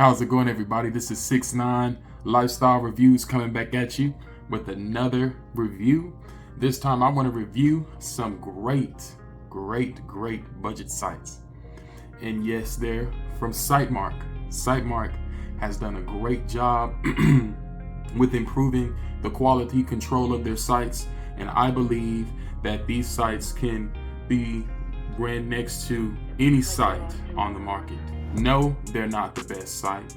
How's it going, everybody? This is 6ix9ine Lifestyle Reviews coming back at you with another review. This time I want to review some great budget sites. And yes, they're from SIGHTMARK. SIGHTMARK has done a great job with improving the quality control of their sites. And I believe that these sites can be ran next to any site on the market. No, they're not the best site,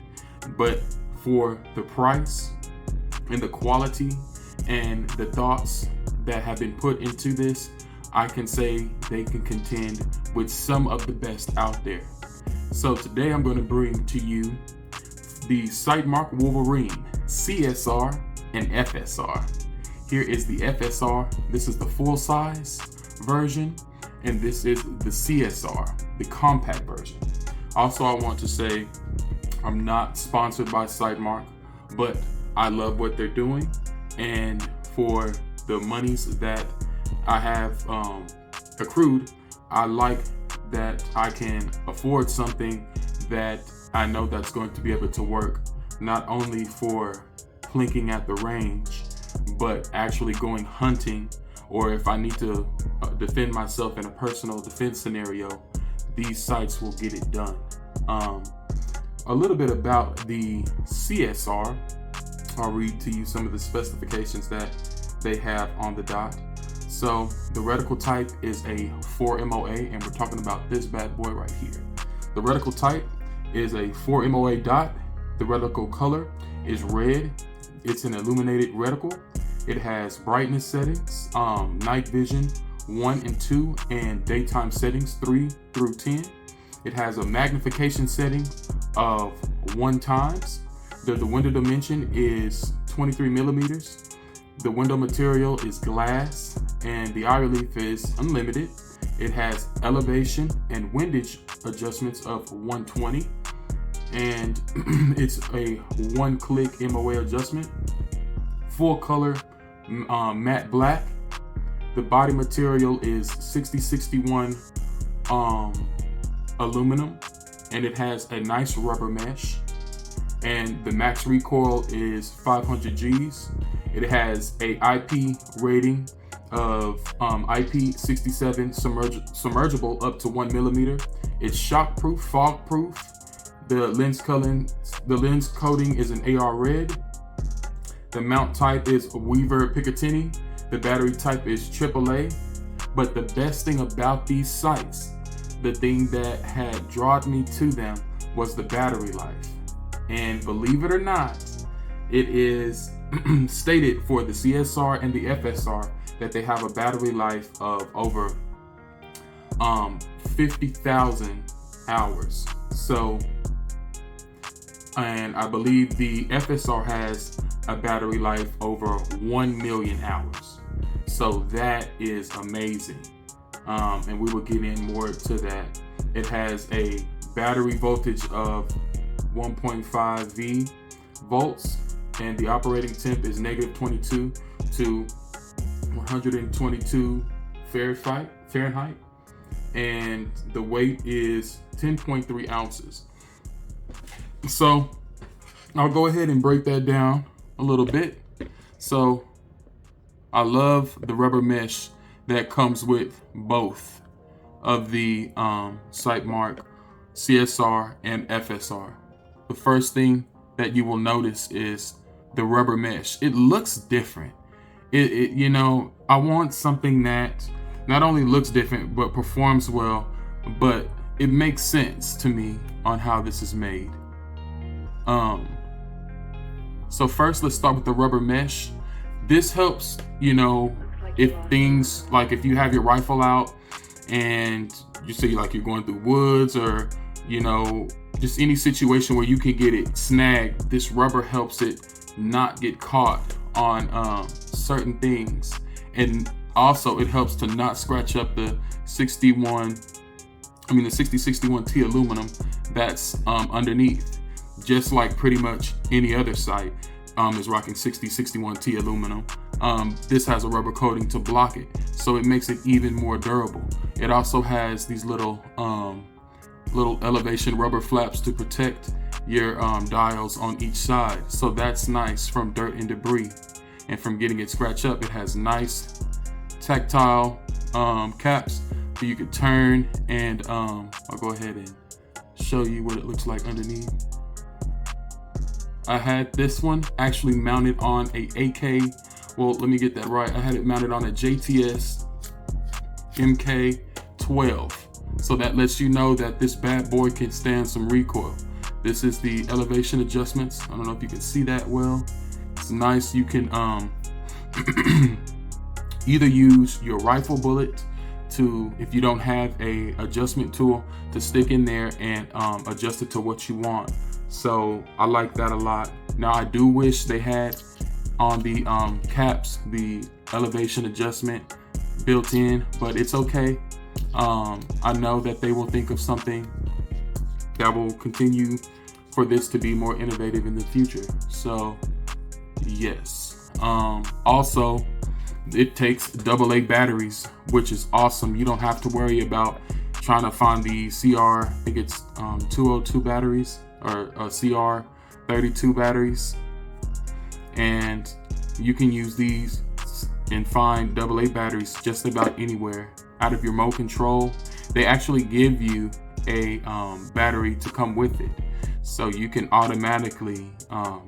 but for the price and the quality and the thoughts that have been put into this, I can say they can contend with some of the best out there. So today I'm going to bring to you the SIGHTMARK Wolverine CSR and FSR. Here is the FSR. This is the full size version, and this is the CSR, the compact version. Also, I want to say I'm not sponsored by SIGHTMARK, but I love what they're doing, and for the monies that I have accrued, I like that I can afford something that I know that's going to be able to work not only for plinking at the range, but actually going hunting, or if I need to defend myself in a personal defense scenario, these sites will get it done. A little bit about the CSR. I'll read to you some of the specifications that they have on the dot. So the reticle type is a 4 MOA, and we're talking about this bad boy right here. The reticle type is a 4 MOA dot. The reticle color is red. It's an illuminated reticle. It has brightness settings, night vision 1 and 2, and daytime settings 3 through 10. It has a magnification setting of 1 times. The window dimension is 23 millimeters. The window material is glass, and the eye relief is unlimited. It has elevation and windage adjustments of 120, and it's a 1-click MOA adjustment. Full color matte black. The body material is 6061 aluminum, and it has a nice rubber mesh, and the max recoil is 500 Gs. It has a IP rating of IP67 submergible up to 1 millimeter. It's shockproof, fog-proof. The lens coating is an AR red. The mount type is Weaver Picatinny. The battery type is AAA. But the best thing about these sites, the thing that had drawn me to them, was the battery life. And believe it or not, it is stated for the CSR and the FSR that they have a battery life of over 50,000 hours. So, and I believe the FSR has a battery life over 1 million hours. So that is amazing. And we will get in more to that. It has a battery voltage of 1.5 V volts, and the operating temp is -22 to 122 Fahrenheit, and the weight is 10.3 ounces. So I'll go ahead and break that down a little bit. So I love the rubber mesh that comes with both of the SIGHTMARK CSR and FSR. The first thing that you will notice is the rubber mesh. It looks different. I want something that not only looks different but performs well, but it makes sense to me on how this is made. So first, let's start with the rubber mesh. This helps, if things like if you have your rifle out and you see like you're going through woods, or just any situation where you can get it snagged, this rubber helps it not get caught on certain things. And also it helps to not scratch up the 6061T aluminum that's underneath, just like pretty much any other site is rocking 6061T aluminum. This has a rubber coating to block it, so it makes it even more durable. It also has these little elevation rubber flaps to protect your dials on each side. So that's nice from dirt and debris and from getting it scratched up. It has nice tactile caps that you could turn, and I'll go ahead and show you what it looks like underneath. I had this one actually mounted on a AK. Well, let me get that right. I had it mounted on a JTS MK12. So that lets you know that this bad boy can stand some recoil. This is the elevation adjustments. I don't know if you can see that well. It's nice. You can either use your rifle bullet to, if you don't have a adjustment tool, to stick in there and adjust it to what you want. So I like that a lot. Now I do wish they had on the caps the elevation adjustment built in, but it's okay. I know that they will think of something that will continue for this to be more innovative in the future. So yes. Also, it takes AA batteries, which is awesome. You don't have to worry about trying to find the CR, I think it's 202 batteries, or CR 32 batteries, and you can use these and find AA batteries just about anywhere. Out of your remote control, they actually give you a battery to come with it, so you can automatically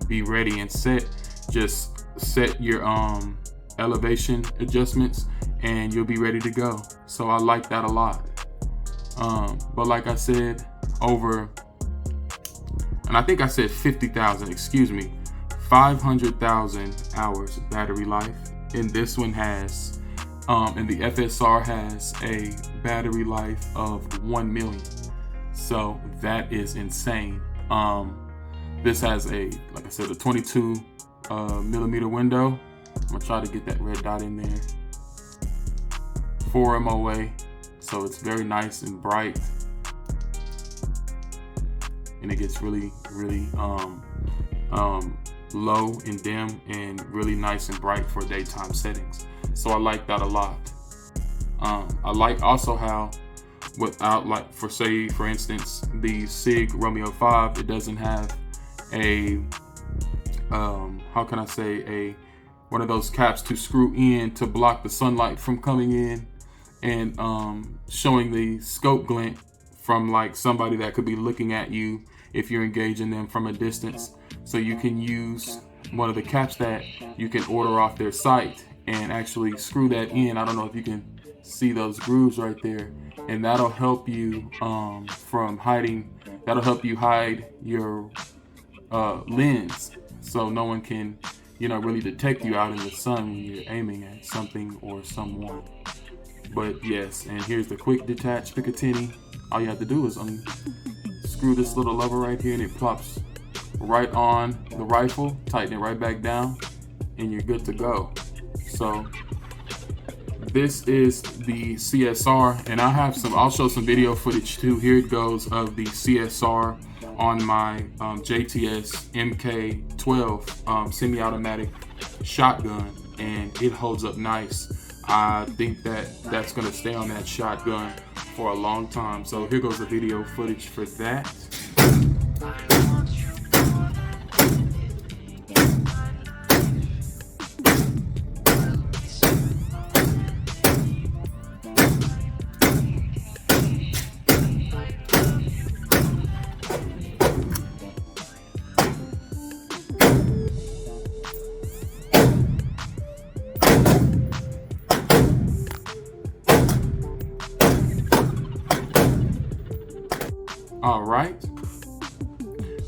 be ready and set. Just set your elevation adjustments and you'll be ready to go. So I like that a lot. But like I said, and I think I said 50,000, excuse me, 500,000 hours battery life. And this one has, and the FSR has a battery life of 1 million. So that is insane. This has a, like I said, a 22 millimeter window. I'm gonna try to get that red dot in there. 4 MOA, so it's very nice and bright. And it gets really low and dim and really nice and bright for daytime settings. So I like that a lot. I like also how, without, like, for instance, the SIG Romeo 5, it doesn't have a how can I say, one of those caps to screw in to block the sunlight from coming in and showing the scope glint from like somebody that could be looking at you if you're engaging them from a distance. So you can use one of the caps that you can order off their site and actually screw that in. I don't know if you can see those grooves right there, and that'll help you from hiding. That'll help you hide your lens, so no one can, really detect you out in the sun when you're aiming at something or someone. But yes, and here's the quick detach Picatinny. All you have to do is unscrew this little lever right here, and it plops right on the rifle. Tighten it right back down, and you're good to go. So this is the CSR, and I'll show some video footage too. Here it goes of the CSR on my JTS MK12 semi-automatic shotgun, and it holds up nice. I think that's gonna stay on that shotgun for a long time. So here goes the video footage for that. All right,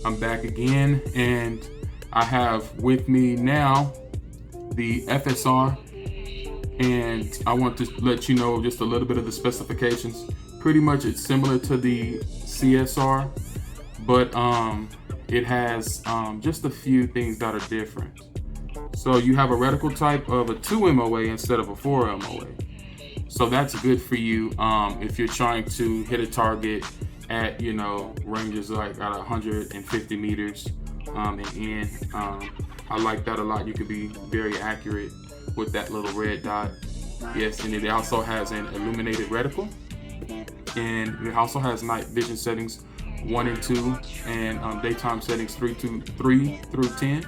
I'm back again, and I have with me now the FSR, and I want to let you know just a little bit of the specifications. Pretty much it's similar to the CSR, but it has just a few things that are different. So you have a reticle type of a 2 MOA instead of a 4 MOA. So that's good for you if you're trying to hit a target at ranges like at 150 meters and in. I like that a lot. You can be very accurate with that little red dot. Yes, and it also has an illuminated reticle, and it also has night vision settings 1 and 2, and daytime settings 3 through 10.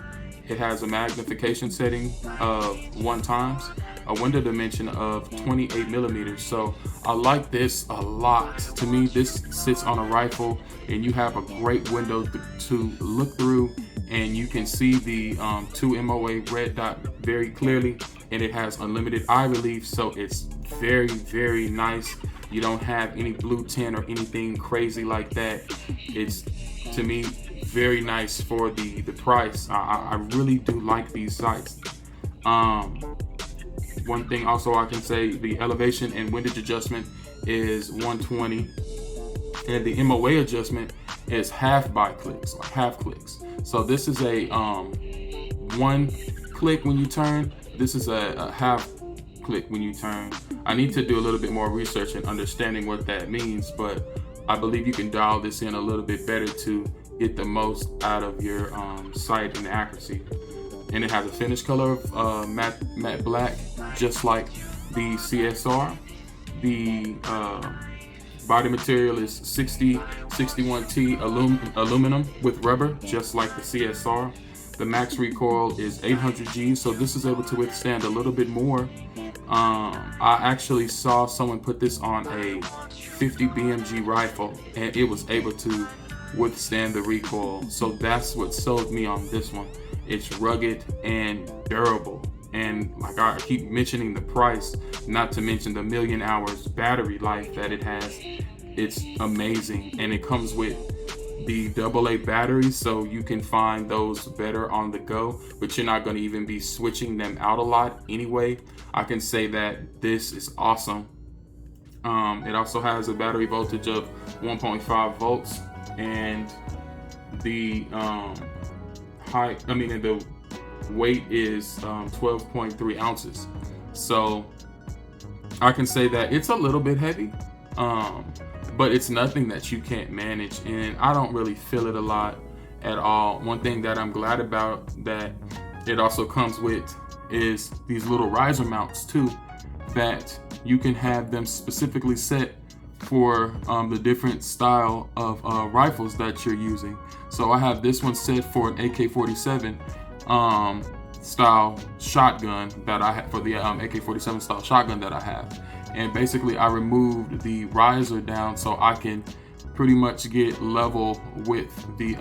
It has a magnification setting of 1 times, a window dimension of 28 millimeters. So I like this a lot. To me, this sits on a rifle and you have a great window to look through, and you can see the 2 MOA red dot very clearly, and it has unlimited eye relief, so it's very, very nice. You don't have any blue tint or anything crazy like that. It's, to me, very nice for the price. I really do like these sights. One thing also I can say, the elevation and windage adjustment is 120, and the MOA adjustment is half clicks. So this is a 1 click when you turn. This is a half click when you turn. I need to do a little bit more research and understanding what that means, but I believe you can dial this in a little bit better to get the most out of your sight and accuracy. And it has a finish color of matte black, just like the CSR. The body material is 61T aluminum with rubber, just like the CSR. The max recoil is 800 G, so this is able to withstand a little bit more. I actually saw someone put this on a 50 BMG rifle, and it was able to withstand the recoil. So that's what sold me on this one. It's rugged and durable, and like I keep mentioning the price, not to mention the 1,000,000 hours battery life that it has. It's amazing, and it comes with the AA batteries, so you can find those better on the go, but you're not going to even be switching them out a lot anyway. I can say that this is awesome. It also has a battery voltage of 1.5 volts, and the the weight is 12.3 ounces. So I can say that it's a little bit heavy, but it's nothing that you can't manage, and I don't really feel it a lot at all. One thing that I'm glad about that it also comes with is these little riser mounts too, that you can have them specifically set for the different style of rifles that you're using. So I have this one set for an AK-47 style shotgun that I have, for the AK-47 style shotgun that I have. And basically I removed the riser down so I can pretty much get level with the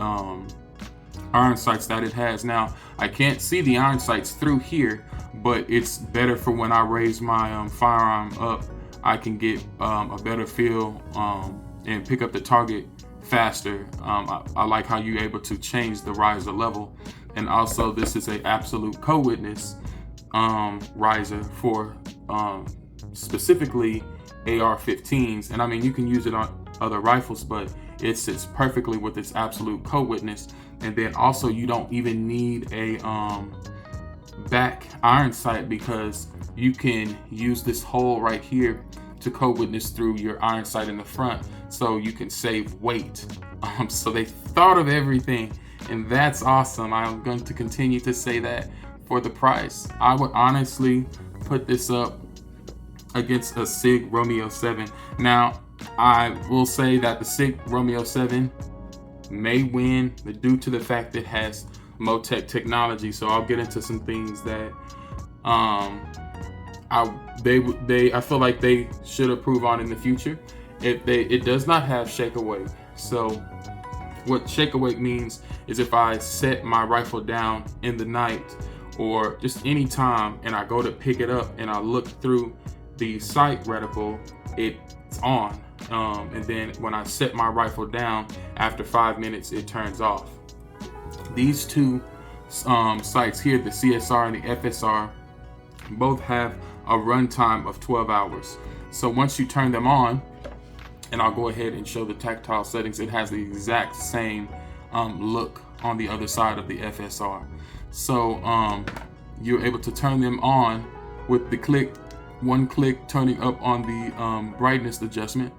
iron sights that it has. Now I can't see the iron sights through here, but it's better for when I raise my firearm up. I can get a better feel and pick up the target faster. I like how you're able to change the riser level. And also this is a absolute co-witness riser for specifically AR-15s. And I mean, you can use it on other rifles, but it sits perfectly with its absolute co-witness. And then also you don't even need a back iron sight, because you can use this hole right here to co-witness through your iron sight in the front, so you can save weight. So they thought of everything, and that's awesome. I'm going to continue to say that for the price. I would honestly put this up against a SIG Romeo 7. Now, I will say that the SIG Romeo 7 may win due to the fact that it has Motec technology. So I'll get into some things that I feel like they should improve on in the future. It does not have shake away. So what shake away means is if I set my rifle down in the night or just any time and I go to pick it up and I look through the sight reticle, it's on. And then when I set my rifle down, after 5 minutes, it turns off. These two sights here, the CSR and the FSR, both have a runtime of 12 hours. So once you turn them on, and I'll go ahead and show the tactile settings, it has the exact same look on the other side of the FSR. So you're able to turn them on with the one click turning up on the brightness adjustment,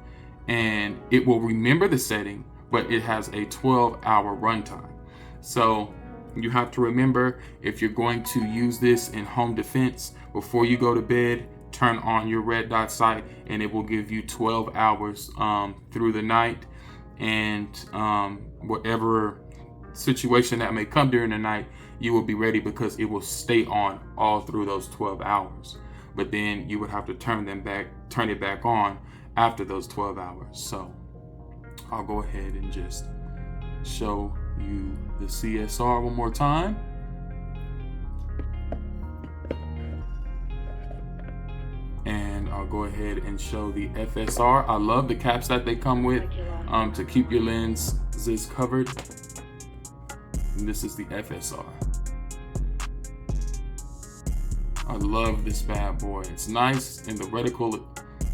and it will remember the setting, but it has a 12-hour runtime. So you have to remember, if you're going to use this in home defense, before you go to bed, turn on your red dot sight, and it will give you 12 hours through the night. and whatever situation that may come during the night, you will be ready because it will stay on all through those 12 hours. But then you would have to turn it back on after those 12 hours. So I'll go ahead and just show you the CSR one more time. And I'll go ahead and show the FSR. I love the caps that they come with to keep your lenses covered. And this is the FSR. I love this bad boy. It's nice, and the reticle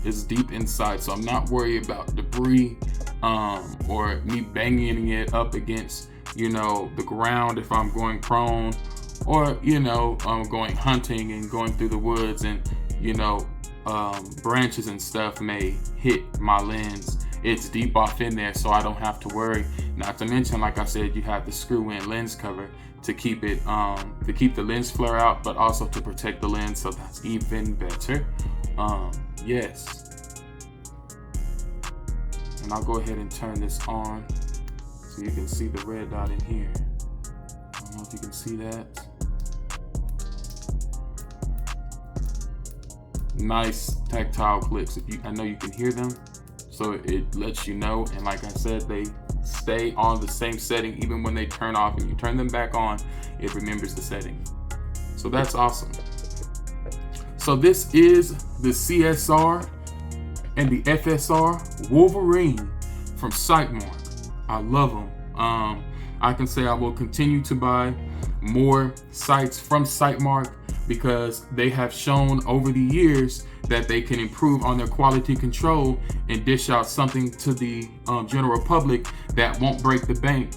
is deep inside, so I'm not worried about debris or me banging it up against, you know, the ground if I'm going prone, or, you know, going hunting and going through the woods, and, you know, branches and stuff may hit my lens. It's deep off in there, so I don't have to worry. Not to mention, like I said, you have the screw-in lens cover to keep it to keep the lens flare out, but also to protect the lens, so that's even better. Yes. And I'll go ahead and turn this on so you can see the red dot in here. I don't know if you can see that. Nice tactile clicks. I know you can hear them, so it lets you know. And like I said, they stay on the same setting even when they turn off, and you turn them back on, it remembers the setting. So that's awesome. So this is the CSR and the FSR Wolverine from SIGHTMARK. I love them. I can say I will continue to buy more sights from SIGHTMARK because they have shown over the years that they can improve on their quality control and dish out something to the general public that won't break the bank,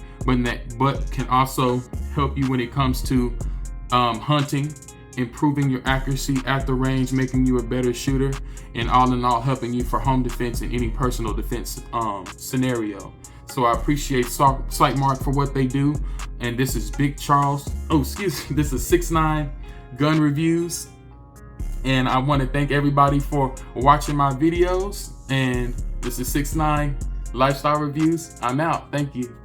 but can also help you when it comes to hunting, improving your accuracy at the range, making you a better shooter, and all in all helping you for home defense and any personal defense scenario. So I appreciate SIGHTMARK for what they do. And this is Big Charles. Oh, excuse me. This is 6ix9ine Gun Reviews. And I want to thank everybody for watching my videos. And this is 6ix9ine Lifestyle Reviews. I'm out. Thank you.